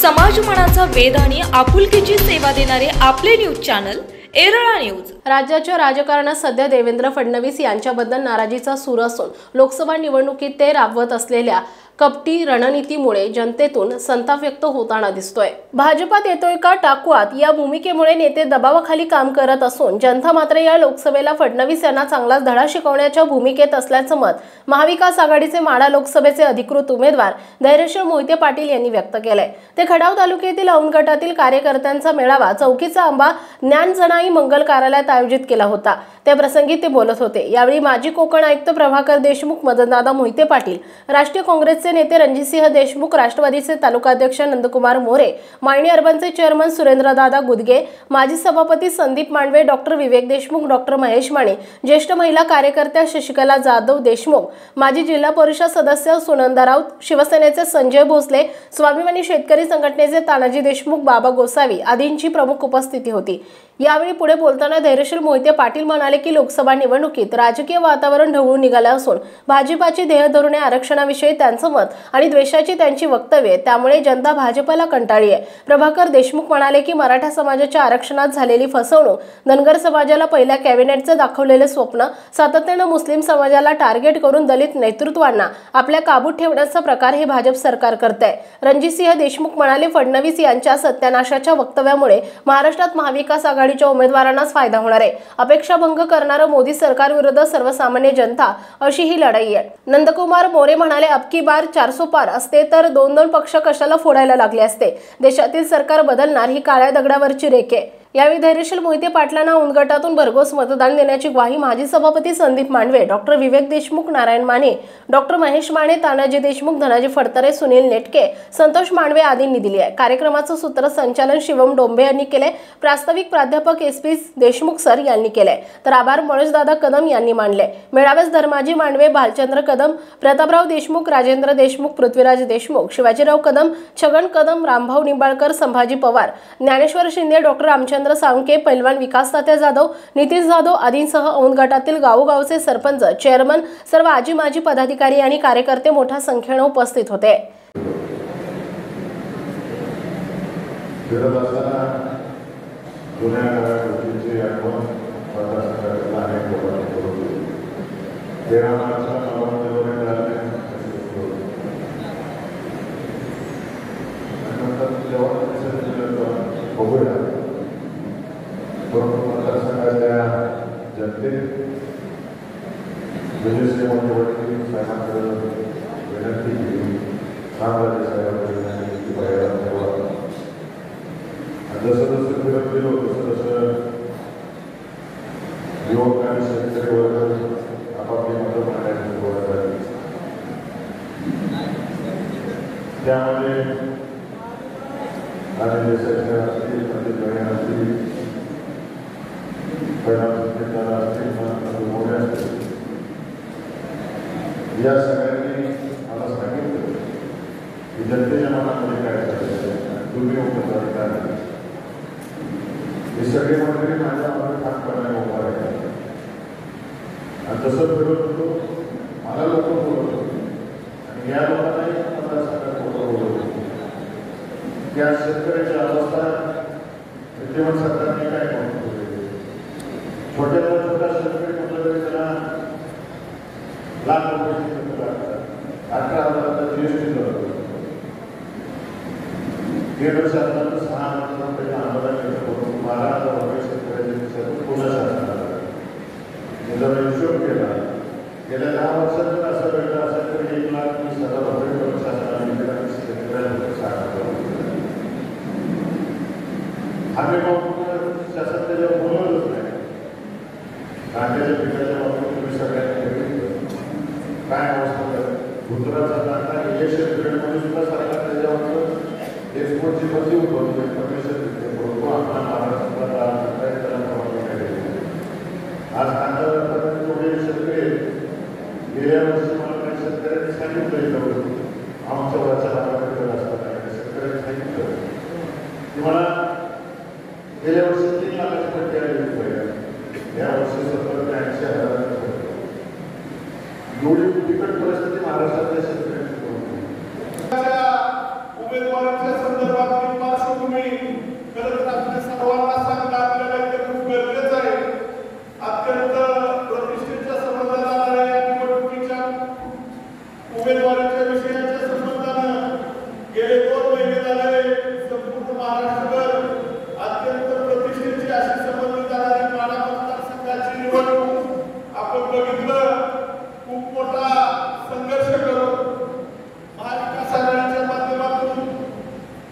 समाजमनाचा वेध आणि आपुलकीची सेवा देणारे आपले न्यूज चॅनल एरळा न्यूज। राज्याच्या राजकारणात सध्या देवेंद्र फडणवीस यांच्याबद्दल नाराजीचा सूर असून लोकसभा निवडणुकीत ते राबवत असलेल्या कपटी रणनीतीमुळे जनतेतून संताप व्यक्त होताना दिसतोय। भाजपात येतोय का टाकूआत या भूमिकेमुळे नेते दबावाखाली काम करत असून जनता मात्र या लोकसभेला फडणवीस यांना चांगलाच धडा शिकवण्याच्या भूमिकेत असल्याचं मत महाविकास आघाडीचे माढा लोकसभेचे अधिकृत उमेदवार धैर्यशील मोहिते पाटील यांनी व्यक्त केलंय। ते खडाव तालुक्यातील औंध गटातील कार्यकर्त्यांचा मेळावा चौकीचा आंबा ज्ञानजनाई मंगल कार्यालयात आयोजित केला होता। त्या प्रसंगी ते बोलत होते। यावेळी माजी कोकण आयुक्त प्रभाकर देशमुख, मदनदादा मोहिते पाटील, राष्ट्रीय काँग्रेसचे नेते रणजितसिंह देशमुख, राष्ट्रवादीचे तालुकाध्यक्ष नंदकुमार मोरे, मायणी अर्बनचे चेअरमन सुरेंद्रदादा गुदगे, माजी सभापती संदीप मांडवे, डॉक्टर विवेक देशमुख, डॉक्टर महेश माने, ज्येष्ठ महिला कार्यकर्त्या शशिकला जाधव देशमुख, माजी जिल्हा परिषद सदस्य सुनंदा राऊत, शिवसेनेचे संजय भोसले, स्वाभिमानी शेतकरी संघटनेचे तानाजी देशमुख, बाबा गोसावी आदींची प्रमुख उपस्थिती होती। यावेळी पुढे बोलताना धैर्यशील मोहिते पाटील म्हणाले की लोकसभा निवडणुकीत राजकीय वातावरण ढवळून निघाले असून भाजपाची ध्येयधोरणे, आरक्षणाविषयी त्यांचं मत आणि द्वेषाची त्यांची वक्तव्ये, त्यामुळे जनता भाजपला कंटाळली आहे। प्रभाकर देशमुख म्हणाले की मराठा समाजाच्या आरक्षणात झालेली फसवणूक, धनगर समाजाला पहिल्या कॅबिनेटचे दाखवलेले स्वप्न, सातत्याने मुस्लिम समाजाला टार्गेट करून दलित नेतृत्वांना आपल्या काबूत ठेवण्याचा प्रकार हे भाजप सरकार करते। रणजितसिंह देशमुख म्हणाले फडणवीस यांच्या सत्यानाशाच्या वक्तव्यामुळे महाराष्ट्रात महाविकास आघाडीच्या उमेदवारांनाच फायदा होणार आहे। अपेक्षाभंग करणारे मोदी सरकार विरुद्ध सर्वसामान्य जनता अशी ही लढाई आहे। नंदकुमार मोरे म्हणाले अबकी बार 400 पार असते तर दोन पक्ष कशाला फोडायला लागले असते। देशातील सरकार बदलणार ही काळ्या दगडावरची रेख आहे। यावेळी धैर्यशील मोहिते पाटलांना औंध गटातून भरघोस मतदान देण्याची ग्वाही माजी सभापती संदीप मांडवे, डॉक्टर विवेक देशमुख, नारायण माने, डॉक्टर महेश माने, तानाजी देशमुख, धनाजी फडतरे, सुनील नेटके, संतोष मांडवे आदींनी दिली आहे। कार्यक्रमाचं सूत्रसंचालन शिवम डोंबे यांनी केले। प्रास्ताविक प्राध्यापक SP देशमुख सर यांनी केले, तर आभार मनोजदादा कदम यांनी मानले। मेळाव्यास धर्माजी मांडवे, भालचंद्र कदम, प्रतापराव देशमुख, राजेंद्र देशमुख, पृथ्वीराज देशमुख, शिवाजीराव कदम, छगन कदम, रामभाऊ निंबाळकर, संभाजी पवार, ज्ञानेश्वर शिंदे, डॉक्टर रामचंद्र साळुंके, पैलवान विकास तात्या जाधव, नितीन जाधव आदींसह औंध गटातील गावोगावचे सरपंच, चेअरमन, सर्व आजी माजी पदाधिकारी आणि कार्यकर्ते मोठ्या संख्येने उपस्थित होते। जनते विनंती केली, साम्राज्य साहेबांची जसं जसं फिरत गेलो तसं तसं युवक आणि शेतकरी वर्ग आपापली मतं मांडायची सुरुवात झाली। त्यामध्ये आणि देशाच्या असतील, पंडित असतील, या सगळ्यांनी मला सांगितलं की जनतेच्या मनामध्ये काय चाललंय, तुम्ही उमेदवार काय, हे सगळे मंडळी माझ्या मनात काम करायला उभा आहे। आणि तसं फिरत होतो, मला लोक बोलत होते आणि या लोकांनाही मला सगळ्यात मोठं बोलत होतो की आज शेतकऱ्याची अवस्था विद्यमान सरकारने काय म्हणत होते। छोट्या शेतकरी म्हटलं तरी त्याला लाख रुपयाची खर्च लागतात, 18,000चा GST करतो, 1.5 वर्षात 6 वर्षांपर्यंत आंदोलन केलं करून 12,000 रुपये शेतकऱ्याच्या खिशातून पुन्हा शासनाला जर हिशोब केला, गेल्या 10 वर्षात जर असं भेटलं असेल तर 1,20,000 रुपये शासनाने शेतकऱ्याला शासन आम्ही मग शासन त्याच्यावर बोलवलंच नाही। कांद्याच्या पिकाच्या बाबतीत तुम्ही सगळ्यांनी काय अवस्था गुजरातचा कांदा इलेक्शन पिरियडमध्ये सुद्धा सरकार त्याच्यावर एक्सपोर्टची बंदी उठवतो, परमिशन देतो, आपला महाराष्ट्राला आज कांदा व्यापाऱ्यांनी थोडे शेतकरी गेल्या वर्षी मला काही शेतकऱ्यांनी सांगितलं आमच्या वरच्या भागाकडे असतात शेतकऱ्यांनी सांगितलं की मला गेल्या वर्षी 3 लाखाची पट्टी आली होती, या वर्षी 70 ते 80,000 एवढी बिकट परिस्थिती महाराष्ट्रातल्या शेतकऱ्यांची उमेदवारांच्या संदर्भात उमेदवारीच्या विषयाच्या संबंधानं गेले 2 महिने झाले संपूर्ण महाराष्ट्रभर अत्यंत प्रतिष्ठेची अशी समजली जाणारी माढा मतदारसंघाची निवडणूक आपण बघितलं. खूप मोठा संघर्ष करून महाविकास आघाडीच्या माध्यमातून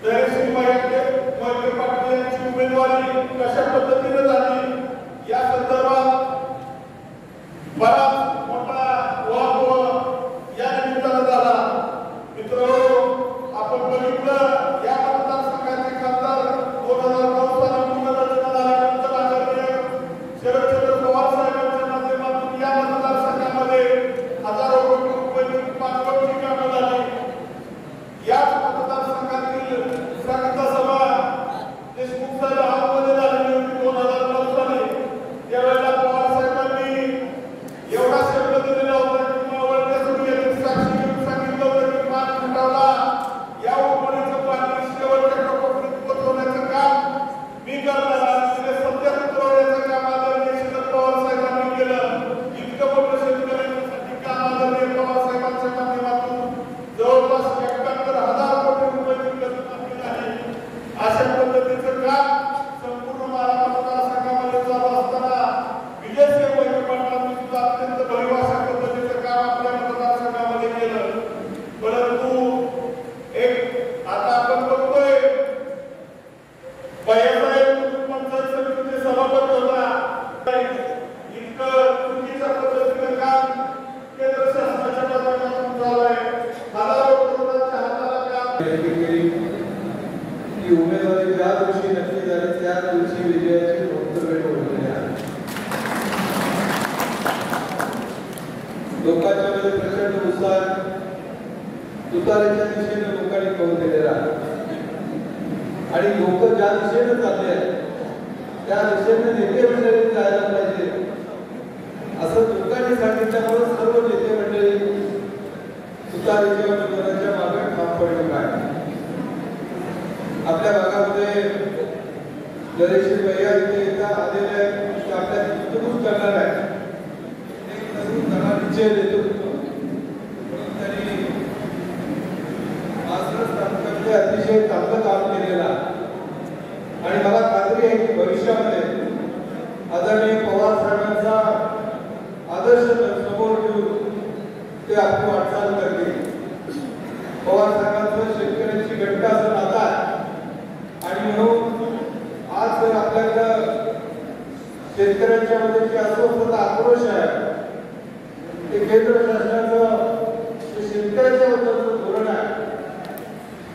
धैर्यशील मोहिते पाटील यांची उमेदवारी कशा पद्धतीने झाली या संदर्भात बराच मोठा वाद या निमित्तानं झाला. मित्रांनो, आपण बघितलं या मतदारसंघाचे खासदार 2009 साली पुनर्रचना झाल्यानंतर आदरणीय शरदचंद्र पवार साहेबांच्या माध्यमातून या मतदारसंघामध्ये हजारो कोटी रुपयांची पाचपटची कामं झाली. याच मतदारसंघातील संघ सभा देशमुख साहेब हॉलमध्ये झालेली होती 2009 साली. त्यावेळेला पवार साहेबांनी एवढा शब्द दिलेला होता की मावळत्या समितीने साक्षी घेऊन सांगितलं होतं की मान खटावला या उघडीचं पाणी शेवटच्या टोकापर्यंत पोहोचवण्याचं काम मी करणार आणि तिथे सत्यात उतरवण्याचं काम आदरणीय शरद पवार साहेबांनी केलं. इतकं मोठं शेतकऱ्यांसाठी काम आदरणीय पवार साहेबांच्या माध्यमातून जवळपास 71,000 कोटी रुपयांची कर्जमाफी झाली. अशा पद्धतीचं काम संपूर्ण माढा मतदारसंघामध्ये चालू असताना विजयसिंह मोहिते पाटलांनी सुद्धा अत्यंत भरघोस पद्धतीचं काम आपल्या मतदारसंघामध्ये केलं. परंतु एक आता आपण बघतोय भैयासाहेब पंचायत समितीचे सभापती होता. इतकं चुकीच्या पद्धतीचं काम केंद्र शासनाच्या माध्यमातून चालू आहे. हजारो करोडांच्या हाताला काम की उमेदवारी ज्या दिवशी नक्की झाली त्या दिवशी विजयाची वक्तव्य ठेवलेली आहे. लोकांच्या मध्ये प्रचंड उत्साह तुतारीच्या दिशेने लोकांनी कौल दिलेला आहे आणि लोक ज्या दिशेने चालले आहेत त्या दिशेने नेते मंडळी जायला पाहिजे असं लोकांनी सांगितल्यामुळे सर्व नेते मंडळी तुतारीच्या उमेदवाराच्या मागे ठाम पडले आहे. आपल्या भागामध्ये धैर्यशील भैया इथे येता आलेले आपल्या गुंतवणूक करणार आहे. एक नवीन धनाढ्य नेतृत्व त्यांनी मास्टर्स तालुक्यामध्ये अतिशय चांगलं काम केलेलं आणि मला खात्री आहे की भविष्यामध्ये आदरणीय पवार साहेबांचा आदर्श समोर ठेवून ते आपली वाटचाल करतील. पवार साहेबांचं शेतकऱ्यांची घटना असं नातं आहे आणि म्हणून आज जर आपल्याकडं शेतकऱ्यांच्या मध्ये जी अस्वस्थता आक्रोश आहे ते केंद्र शासनाचं शेतकऱ्यांच्या बद्दलचं धोरण आहे.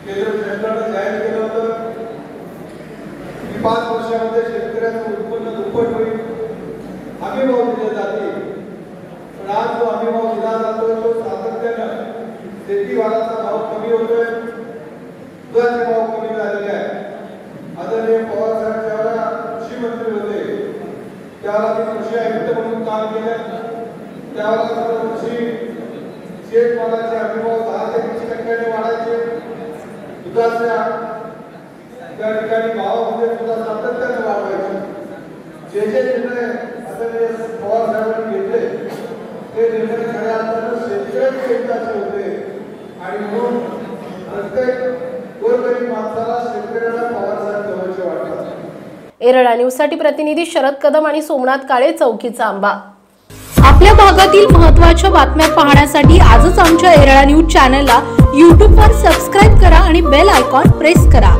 केंद्र शासनानं जाहीर केलं होतं की 5 वर्षामध्ये शेतकऱ्यांचं उत्पन्न दुप्पट होईल, हमी भाव दिले जातील. पण आज जो हमी भाव दिला जातोय तो सातत्यानं शेतीमालाचा भाव कमी होतोय, दुधाचे भाव कमी झालेले आहे. आदरणीय पवार साहेब ज्यावेळेला कृषी मंत्री होते त्यावेळेला ते कृषी आयुक्त म्हणून काम केलं. त्यावेळेला कृषी शेतमालाचे हमी भाव 10 ते 20% वाढायचे. दुधाच्या त्या ठिकाणी भावामध्ये सुद्धा सातत्याने वाढवायचे. जे निर्णय आदरणीय पवार साहेबांनी घेतले ते निर्णय खऱ्या अर्थानं शेतकऱ्यांच्या हिताचे होते आणि म्हणून प्रत्येक गोरगरीब माणसाला शेतकऱ्याला पवार साहेब जवळचे वाटतात. एरळा न्यूजसाठी प्रतिनिधी शरद कदम आणि सोमनाथ काळे, चौकीचा आंबा. आपल्या भागातील महत्त्वाच्या बातम्या पाहण्यासाठी आजच आमच्या एरळा न्यूज चॅनलला YouTube वर सबस्क्राइब करा आणि बेल आयकॉन प्रेस करा.